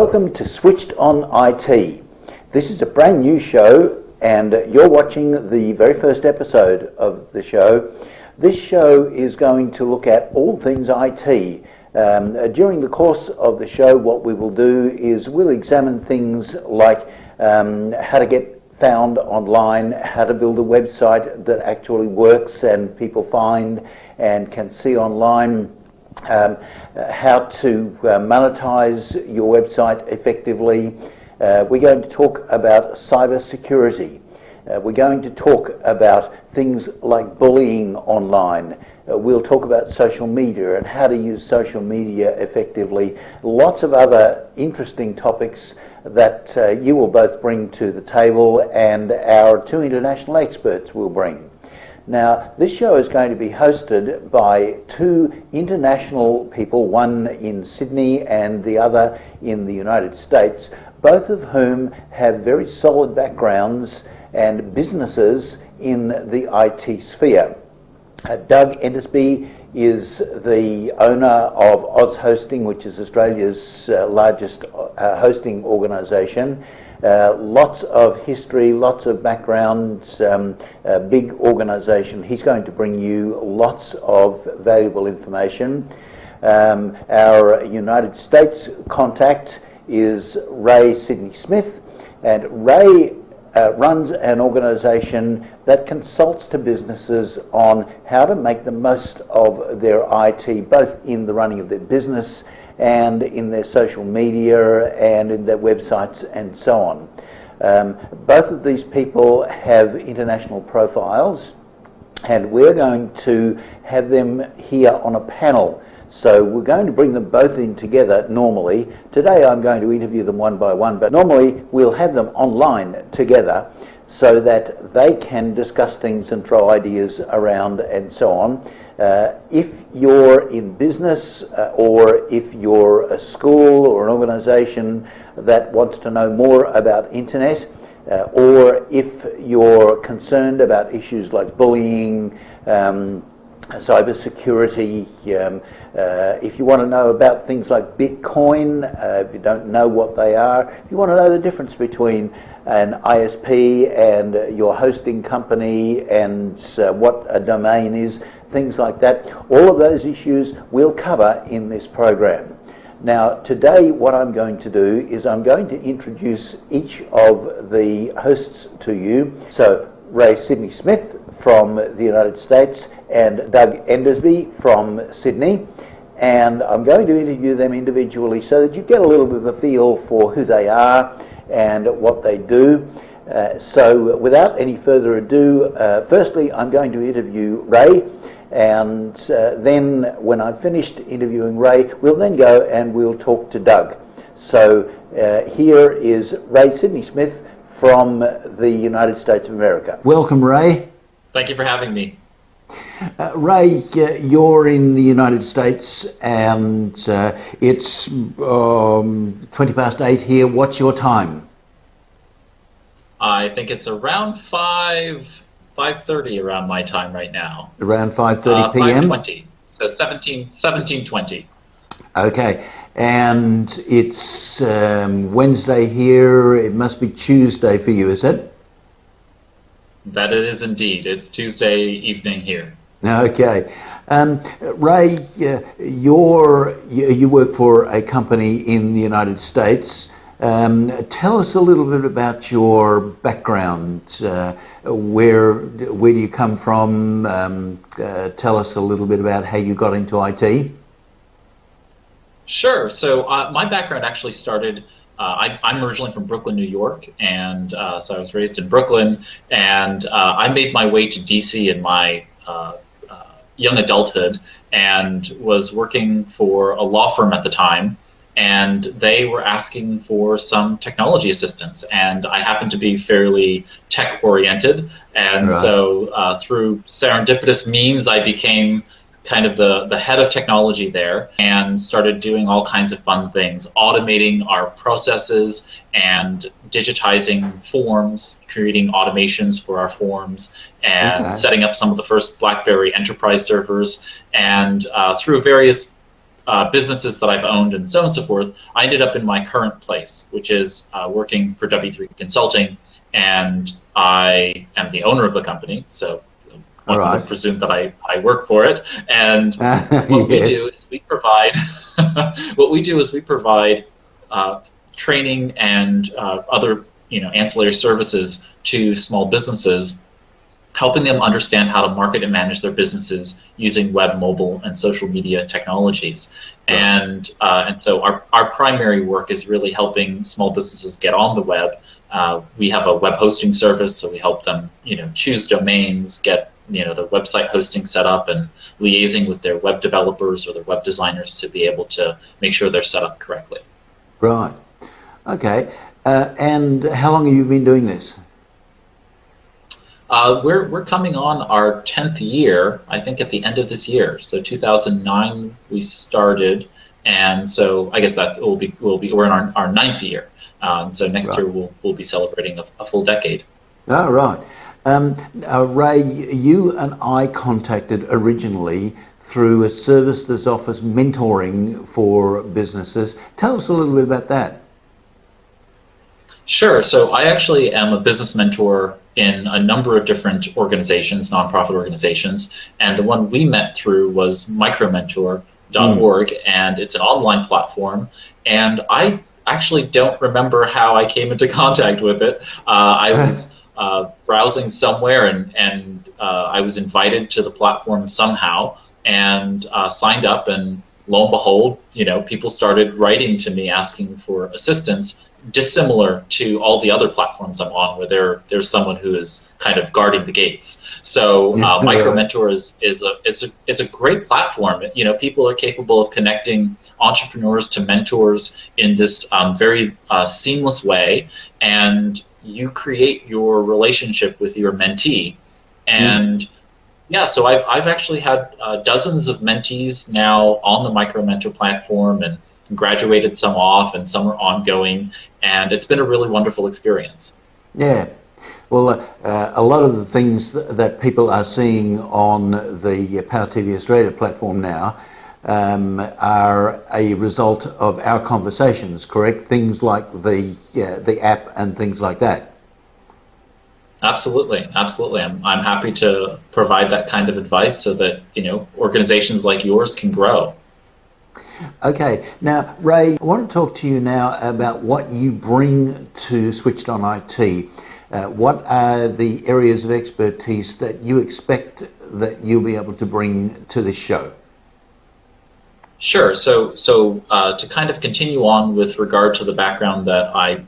Welcome to Switched On IT. This is a brand new show and you're watching the very first episode of the show. This show is going to look at all things IT. During the course of the show, what we will do is we'll examine things like how to get found online, how to build a website that actually works and people find and can see online, how to monetize your website effectively. We're going to talk about cyber security. We're going to talk about things like bullying online. We'll talk about social media and how to use social media effectively. Lots of other interesting topics that you will both bring to the table and our two international experts will bring. Now, this show is going to be hosted by two international people, one in Sydney and the other in the United States, both of whom have very solid backgrounds and businesses in the IT sphere. Doug Endersby is the owner of Oz Hosting, which is Australia's largest hosting organisation. Lots of history, lots of background, big organisation. He's going to bring you lots of valuable information. Our United States contact is Ray Sidney-Smith, and Ray runs an organisation that consults to businesses on how to make the most of their IT, both in the running of their business and in their social media and in their websites and so on. Both of these people have international profiles, and we're going to have them here on a panel. So we're going to bring them both in together normally. Today I'm going to interview them one by one, but normally we'll have them online together so that they can discuss things and throw ideas around and so on. If you're in business or if you're a school or an organisation that wants to know more about internet, or if you're concerned about issues like bullying, cyber security, if you want to know about things like Bitcoin, if you don't know what they are, if you want to know the difference between an ISP and your hosting company and what a domain is, things like that, all of those issues we'll cover in this program. Now, today what I'm going to do is I'm going to introduce each of the hosts to you. So, Ray Sidney-Smith from the United States and Doug Endersby from Sydney, and I'm going to interview them individually so that you get a little bit of a feel for who they are and what they do. So without any further ado, firstly I'm going to interview Ray, and then when I've finished interviewing Ray, we'll then go and we'll talk to Doug. So here is Ray Sidney-Smith from the United States of America. Welcome, Ray. Thank you for having me. Ray, you're in the United States and it's 20 past 8 here. What's your time? I think it's around 5:30 around my time right now. Around 5:30 p.m.? 5:20, so 17:20. Okay, and it's Wednesday here. It must be Tuesday for you, is it? That it is indeed. It's Tuesday evening here. Okay. Ray, you work for a company in the United States. Tell us a little bit about your background. Where do you come from? Tell us a little bit about how you got into IT. Sure. So my background actually started, I'm originally from Brooklyn, New York, and so I was raised in Brooklyn, and I made my way to DC in my young adulthood and was working for a law firm at the time, and they were asking for some technology assistance, and I happened to be fairly tech-oriented, and right. So through serendipitous means I became kind of the head of technology there and started doing all kinds of fun things, automating our processes and digitizing forms, creating automations for our forms, and setting up some of the first BlackBerry enterprise servers. And through various businesses that I've owned and so on and so forth, I ended up in my current place, which is working for W3 Consulting, and I am the owner of the company, so one would presume that I work for it. And what we do is we provide training and other ancillary services to small businesses, helping them understand how to market and manage their businesses using web, mobile, and social media technologies. And so our primary work is really helping small businesses get on the web. We have a web hosting service, so we help them choose domains, get their website hosting set up, and liaising with their web developers or their web designers to be able to make sure they're set up correctly. Right. Okay. And how long have you been doing this? We're coming on our 10th year, I think, at the end of this year. So 2009 we started, and so I guess we're in our 9th year. So next year we'll be celebrating a full decade. Oh, right. Ray, you and I contacted originally through a service that offers mentoring for businesses. Tell us a little bit about that. Sure. So I actually am a business mentor in a number of different organizations, nonprofit organizations, and the one we met through was micromentor.org, and it's an online platform, and I actually don't remember how I came into contact with it. I was browsing somewhere, and I was invited to the platform somehow, and signed up, and lo and behold, people started writing to me asking for assistance, dissimilar to all the other platforms I'm on, where there's someone who is kind of guarding the gates. So MicroMentor is a great platform. People are capable of connecting entrepreneurs to mentors in this very seamless way, and you create your relationship with your mentee. And yeah, so I've actually had dozens of mentees now on the MicroMentor platform, and graduated some off, and some are ongoing, and it's been a really wonderful experience. Yeah. Well, a lot of the things that people are seeing on the Power TV Australia platform now are a result of our conversations, correct? Things like the app and things like that. Absolutely, absolutely. I'm happy to provide that kind of advice so that organizations like yours can grow. Okay, now Ray, I want to talk to you now about what you bring to Switched On IT. What are the areas of expertise that you expect that you'll be able to bring to this show? Sure. So to kind of continue on with regard to the background that I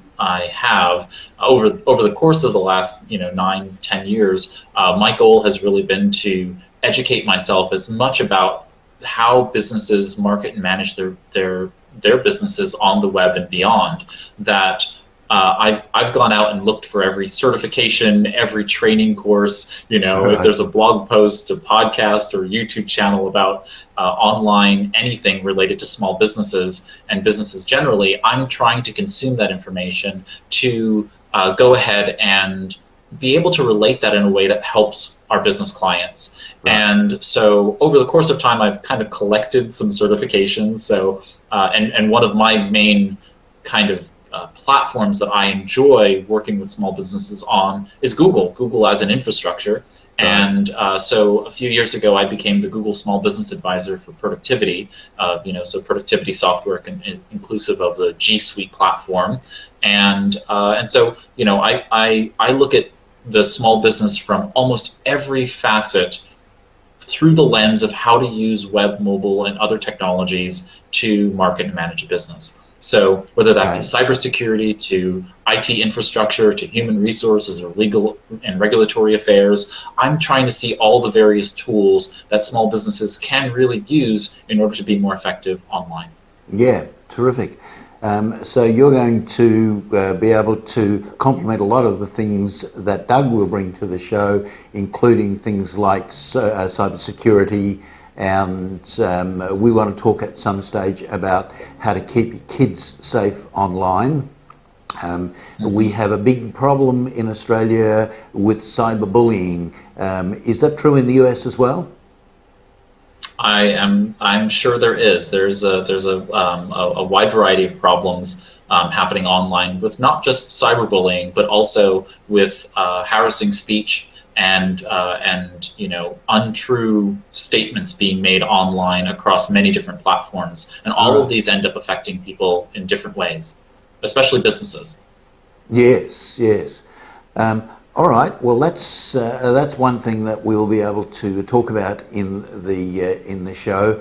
have over the course of the last 9-10 years, my goal has really been to educate myself as much about how businesses market and manage their businesses on the web and beyond, that I've gone out and looked for every certification, every training course, if there's a blog post, a podcast, or YouTube channel about online anything related to small businesses and businesses generally, I'm trying to consume that information to go ahead and be able to relate that in a way that helps our business clients. Right. And so over the course of time, I've kind of collected some certifications. So and one of my main kind of platforms that I enjoy working with small businesses on is Google as an infrastructure. And so a few years ago, I became the Google Small Business Advisor for productivity, so productivity software inclusive of the G Suite platform. And so, I look at the small business from almost every facet through the lens of how to use web, mobile, and other technologies to market and manage a business. So whether that be cybersecurity to IT infrastructure to human resources or legal and regulatory affairs, I'm trying to see all the various tools that small businesses can really use in order to be more effective online. Yeah, terrific. So you're going to be able to complement a lot of the things that Doug will bring to the show, including things like cybersecurity, and we want to talk at some stage about how to keep your kids safe online. We have a big problem in Australia with cyberbullying. Is that true in the US as well? I'm sure there is. There's a wide variety of problems happening online with not just cyberbullying, but also with harassing speech and untrue statements being made online across many different platforms, and all of these end up affecting people in different ways, especially businesses. Yes, yes. All right. Well, that's one thing that we'll be able to talk about in the show.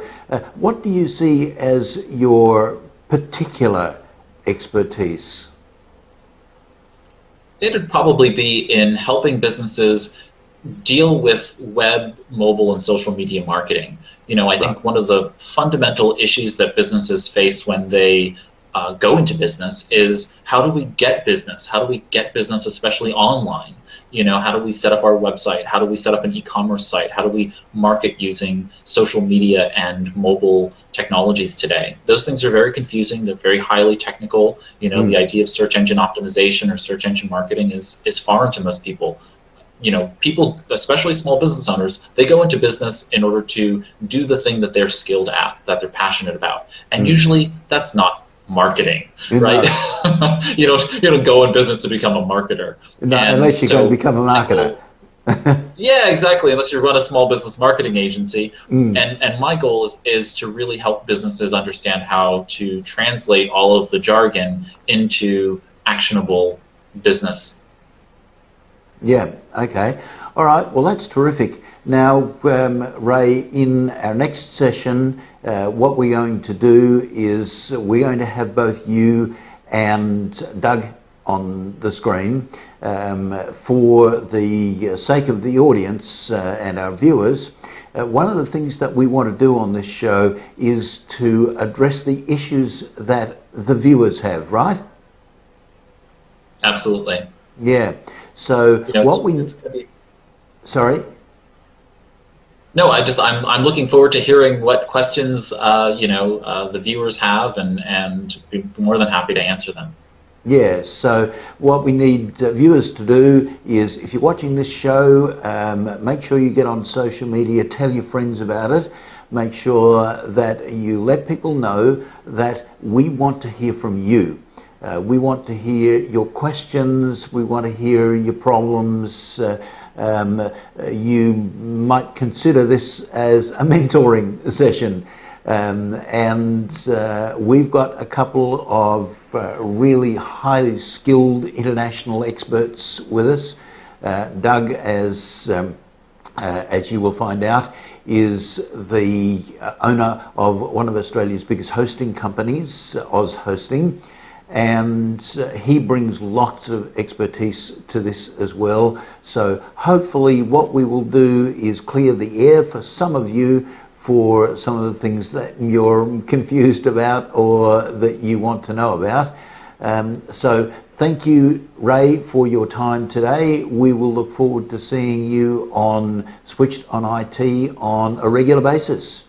What do you see as your particular expertise? It'd probably be in helping businesses deal with web, mobile, and social media marketing. I think one of the fundamental issues that businesses face when they go into business is, how do we get business? How do we get business, especially online? How do we set up our website? How do we set up an e-commerce site? How do we market using social media and mobile technologies today? Those things are very confusing. They're very highly technical. The idea of search engine optimization or search engine marketing is foreign to most people. People, especially small business owners, they go into business in order to do the thing that they're skilled at, that they're passionate about. And usually that's not marketing, right? You don't go in business to become a marketer. No, unless you're going to become a marketer. Yeah, exactly, unless you run a small business marketing agency. And my goal is to really help businesses understand how to translate all of the jargon into actionable business. Yeah, okay. All right, well, that's terrific. Now, Ray, in our next session, what we're going to do is we're going to have both you and Doug on the screen. For the sake of the audience and our viewers, one of the things that we want to do on this show is to address the issues that the viewers have, right? Absolutely. Yeah. So what we... Sorry? No, I'm looking forward to hearing what questions the viewers have, and be more than happy to answer them. Yes, so what we need viewers to do is, if you're watching this show, make sure you get on social media, tell your friends about it, make sure that you let people know that we want to hear from you. We want to hear your questions, we want to hear your problems. You might consider this as a mentoring session. And we've got a couple of really highly skilled international experts with us. Doug, as you will find out, is the owner of one of Australia's biggest hosting companies, Oz Hosting, and he brings lots of expertise to this as well. So hopefully what we will do is clear the air for some of you for some of the things that you're confused about or that you want to know about. So thank you, Ray, for your time today. We will look forward to seeing you on Switched on IT on a regular basis.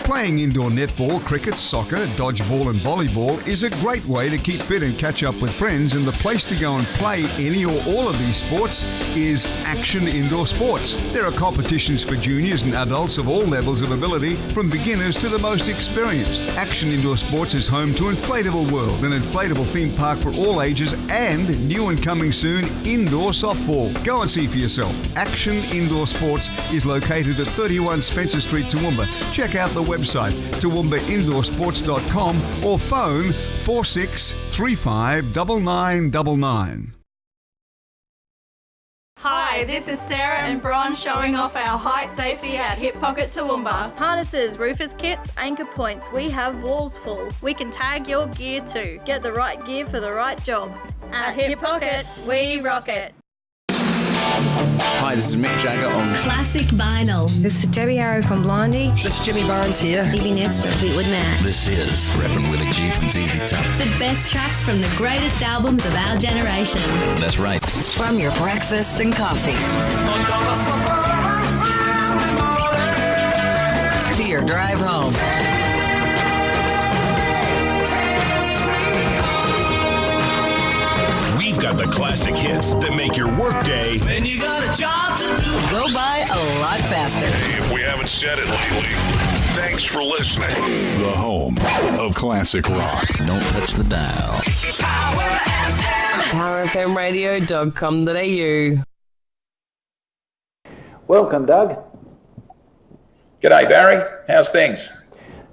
Playing indoor netball, cricket, soccer, dodgeball and volleyball is a great way to keep fit and catch up with friends, and the place to go and play any or all of these sports is Action Indoor Sports. There are competitions for juniors and adults of all levels of ability, from beginners to the most experienced. Action Indoor Sports is home to Inflatable World, an inflatable theme park for all ages, and new and coming soon, indoor softball. Go and see for yourself. Action Indoor Sports is located at 31 Spencer Street, Toowoomba. Check out the website toowoombaindoorsports.com or phone 4635 9999. Hi, this is Sarah and Bron showing off our height safety at Hip Pocket Toowoomba. Harnesses, roofers kits, anchor points, we have walls full. We can tag your gear too. Get the right gear for the right job. At Hip Pocket, we rock it. Hi, this is Mick Jagger on Classic Vinyl. This is Debbie Harrow from Blondie. This is Jimmy Barnes here. Stevie Nicks from Fleetwood Mac. This is Reverend Willie G from ZZ Top. The best tracks from the greatest albums of our generation. That's right. From your breakfast and coffee to your drive home. We We've got the classic hits that make your workday. Then you got a job to do. Go by a lot faster. Hey, if we haven't said it lately, thanks for listening. The home of classic rock. Don't touch the dial. PowerFMradio.com.au. Welcome, Doug. G'day, Barry. How's things?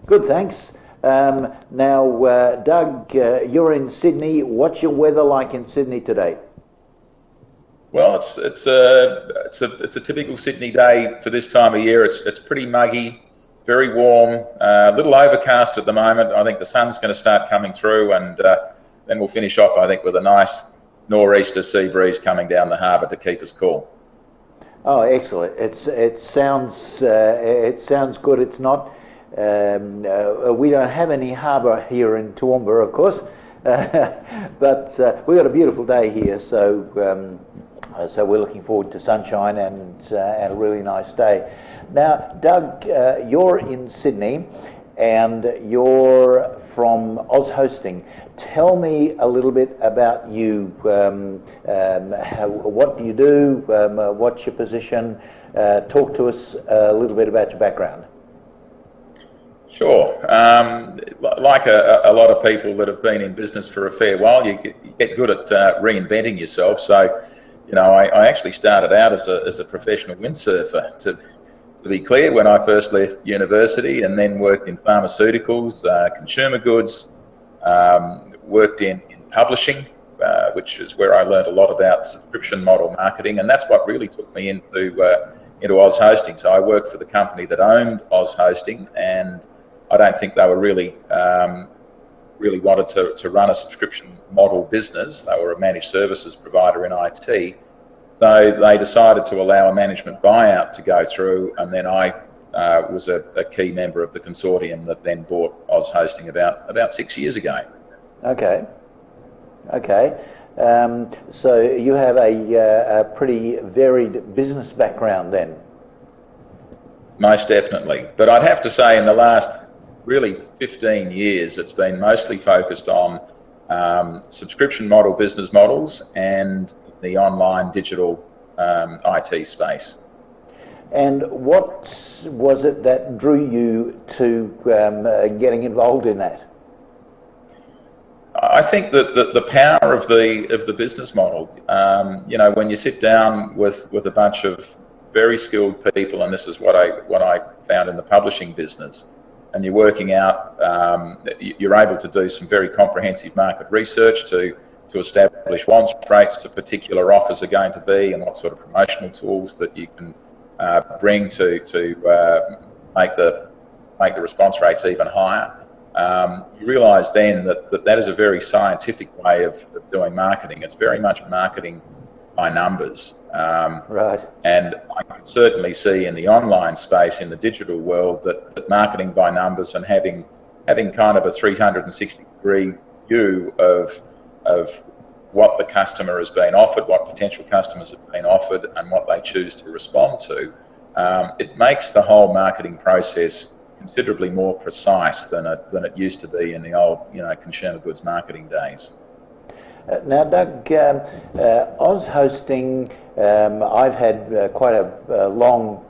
Good, thanks. Now, Doug, you're in Sydney. What's your weather like in Sydney today? Well, it's a typical Sydney day for this time of year. It's pretty muggy, very warm, a little overcast at the moment. I think the sun's going to start coming through, and then we'll finish off, I think, with a nice nor'easter sea breeze coming down the harbour to keep us cool. Oh, excellent! It sounds good. It's not. We don't have any harbour here in Toowoomba, of course, but we've got a beautiful day here. So we're looking forward to sunshine and a really nice day. Now, Doug, you're in Sydney, and you're from Oz Hosting. Tell me a little bit about you. What do you do? What's your position? Talk to us a little bit about your background. Sure. Like a lot of people that have been in business for a fair while, you get good at reinventing yourself. So, you know, I actually started out as a professional windsurfer, to be clear, when I first left university, and then worked in pharmaceuticals, consumer goods, worked in publishing, which is where I learned a lot about subscription model marketing, and that's what really took me into Oz Hosting. So I worked for the company that owned Oz Hosting, and I don't think they were really wanted to run a subscription model business. They were a managed services provider in IT. So they decided to allow a management buyout to go through, and then I was a key member of the consortium that then bought Oz Hosting about 6 years ago. Okay. So you have a pretty varied business background then. Most definitely. But I'd have to say in the last really 15 years, it's been mostly focused on subscription model business models and the online digital IT space. And what was it that drew you to getting involved in that? I think that the power of the business model, you know, when you sit down with a bunch of very skilled people, and this is what I found in the publishing business, and you're working out, you're able to do some very comprehensive market research to establish response rates to particular offers are going to be, and what sort of promotional tools that you can bring to make the response rates even higher. You realise then that is a very scientific way of doing marketing. It's very much marketing by numbers. Right. And I can certainly see in the online space, in the digital world, that marketing by numbers and having kind of a 360-degree view of what the customer has been offered, what potential customers have been offered, and what they choose to respond to, it makes the whole marketing process considerably more precise than it used to be in the old, you know, consumer goods marketing days. Now, Doug, Oz Hosting, I've had quite a long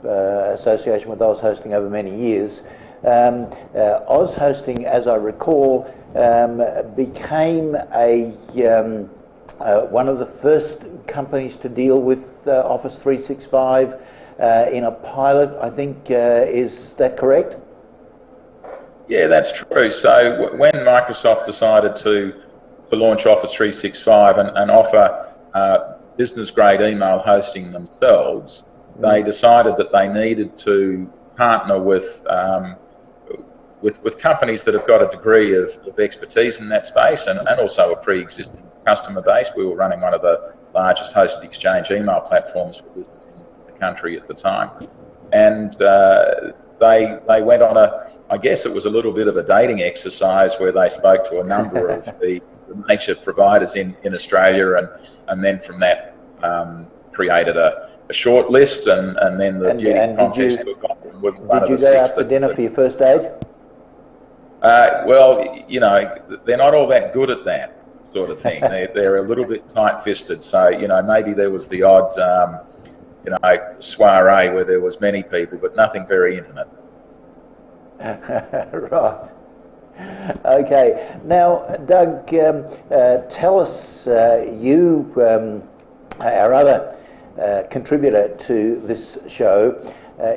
association with Oz Hosting over many years. Oz Hosting, as I recall, became one of the first companies to deal with Office 365 in a pilot, I think. Is that correct? Yeah, that's true. So when Microsoft decided to launch Office 365 and offer business-grade email hosting themselves, they decided that they needed to partner with companies that have got a degree of expertise in that space and also a pre-existing customer base. We were running one of the largest hosted exchange email platforms for business in the country at the time. And they went on I guess it was a little bit of a dating exercise where they spoke to a number of the major providers in Australia, and then from that created a short list, and then the beauty contest took off. Did you go out for dinner for your first date? Well, you know, they're not all that good at that. sort of thing. They're a little bit tight-fisted. So, you know, maybe there was the odd, you know, soiree where there was many people, but nothing very intimate. Right. Okay. Now, Doug, tell us, you, our other contributor to this show,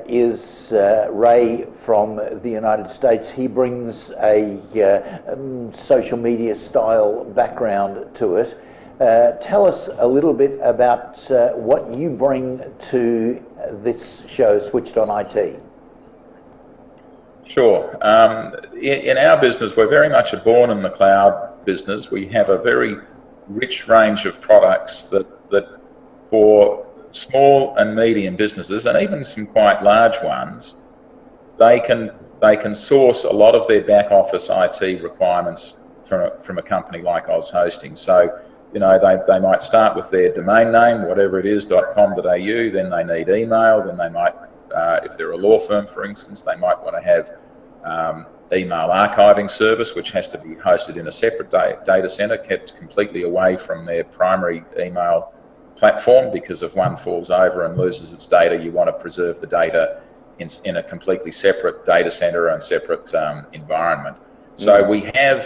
is Ray from the United States. He brings a social media style background to it. Tell us a little bit about what you bring to this show, Switched on IT. Sure. In our business, we're very much a born in the cloud business. We have a very rich range of products that for small and medium businesses, and even some quite large ones, they can source a lot of their back office IT requirements from a company like Oz Hosting. So, you know, they might start with their domain name, whatever it is, .com.au, then they need email, then they might, if they're a law firm, for instance, they might want to have email archiving service, which has to be hosted in a separate data center, kept completely away from their primary email platform, because if one falls over and loses its data, you want to preserve the data in a completely separate data center and separate environment. So we have,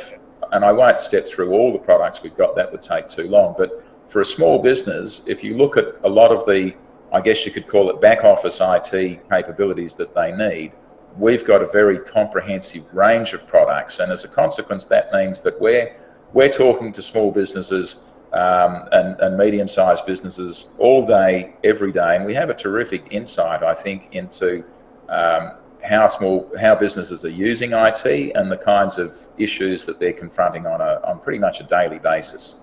and I won't step through all the products we've got, that would take too long, but for a small business, if you look at a lot of the, I guess you could call it back office IT capabilities that they need, we've got a very comprehensive range of products, and as a consequence that means that we're talking to small businesses and medium-sized businesses all day, every day, and we have a terrific insight, I think, into how businesses are using IT and the kinds of issues that they're confronting on pretty much a daily basis.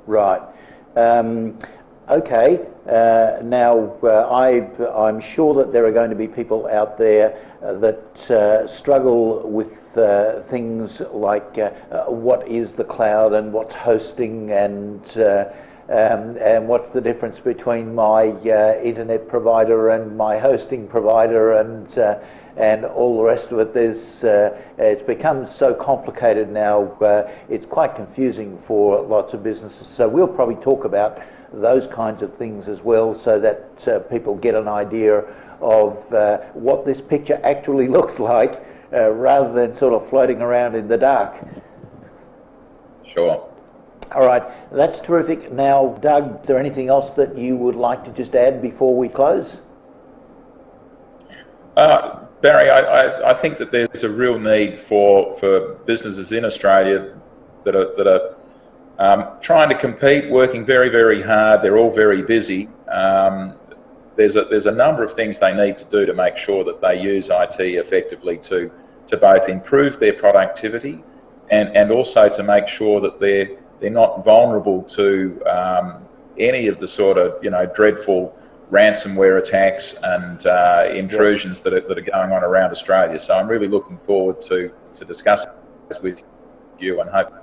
Right. Okay. Now, I'm sure that there are going to be people out there that struggle with things like what is the cloud and what's hosting and what's the difference between my internet provider and my hosting provider and all the rest of it. It's become so complicated now, it's quite confusing for lots of businesses. So we'll probably talk about those kinds of things as well, so that people get an idea of what this picture actually looks like, rather than sort of floating around in the dark. Sure. All right, that's terrific. Now, Doug, is there anything else that you would like to just add before we close? Barry, I think that there's a real need for businesses in Australia that are trying to compete, working very, very hard. They're all very busy. There's a number of things they need to do to make sure that they use IT effectively to both improve their productivity and also to make sure that they're not vulnerable to any of the sort of, you know, dreadful ransomware attacks and intrusions that are going on around Australia. So I'm really looking forward to discussing this with you and hope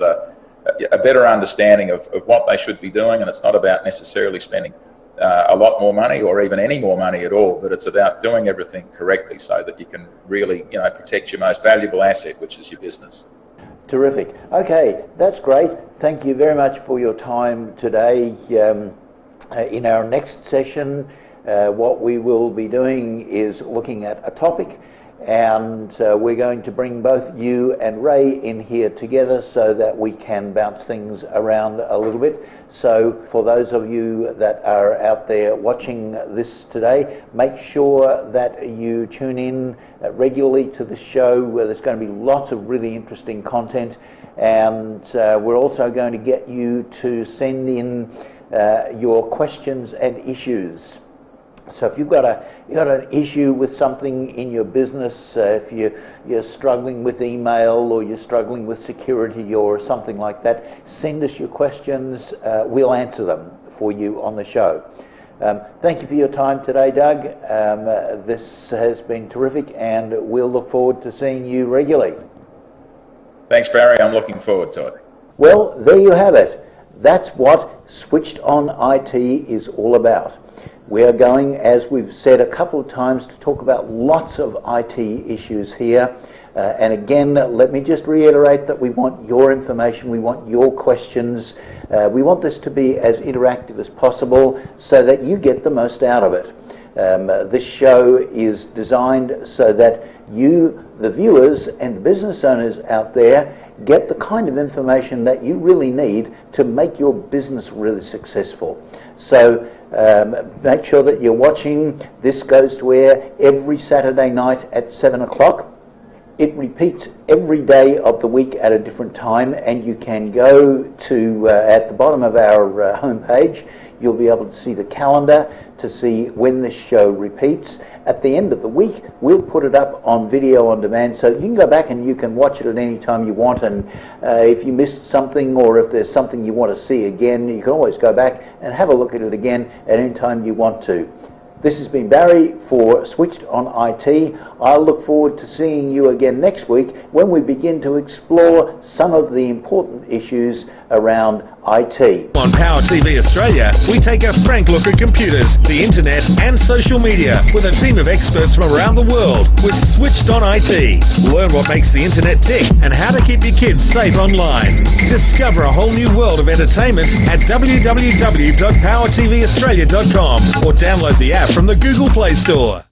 a better understanding of what they should be doing. And it's not about necessarily spending a lot more money or even any more money at all, but it's about doing everything correctly so that you can really, you know, protect your most valuable asset, which is your business. Terrific. Okay, that's great. Thank you very much for your time today. In our next session, what we will be doing is looking at a topic, and we're going to bring both you and Ray in here together so that we can bounce things around a little bit. So for those of you that are out there watching this today, make sure that you tune in regularly to the show, where there's going to be lots of really interesting content, and we're also going to get you to send in your questions and issues. So if you've got an issue with something in your business, if you're struggling with email or you're struggling with security or something like that, send us your questions. We'll answer them for you on the show. Thank you for your time today, Doug. This has been terrific, and we'll look forward to seeing you regularly. Thanks, Barry. I'm looking forward to it. Well, there you have it. That's what Switched on IT is all about. We are going, as we've said a couple of times, to talk about lots of IT issues here. And again, let me just reiterate that we want your information, we want your questions. We want this to be as interactive as possible so that you get the most out of it. This show is designed so that you, the viewers and business owners out there, get the kind of information that you really need to make your business really successful. So make sure that you're watching. This goes to air every Saturday night at 7 o'clock. It repeats every day of the week at a different time, and you can go to, at the bottom of our homepage, you'll be able to see the calendar to see when this show repeats. At the end of the week, we'll put it up on video on demand, so you can go back and you can watch it at any time you want, and if you missed something or if there's something you want to see again, you can always go back and have a look at it again at any time you want to. This has been Barry for Switched on IT. I'll look forward to seeing you again next week when we begin to explore some of the important issues around IT. On Power TV Australia, we take a frank look at computers, the internet and social media with a team of experts from around the world with Switched on IT. Learn what makes the internet tick and how to keep your kids safe online. Discover a whole new world of entertainment at www.powertvaustralia.com or download the app from the Google Play Store.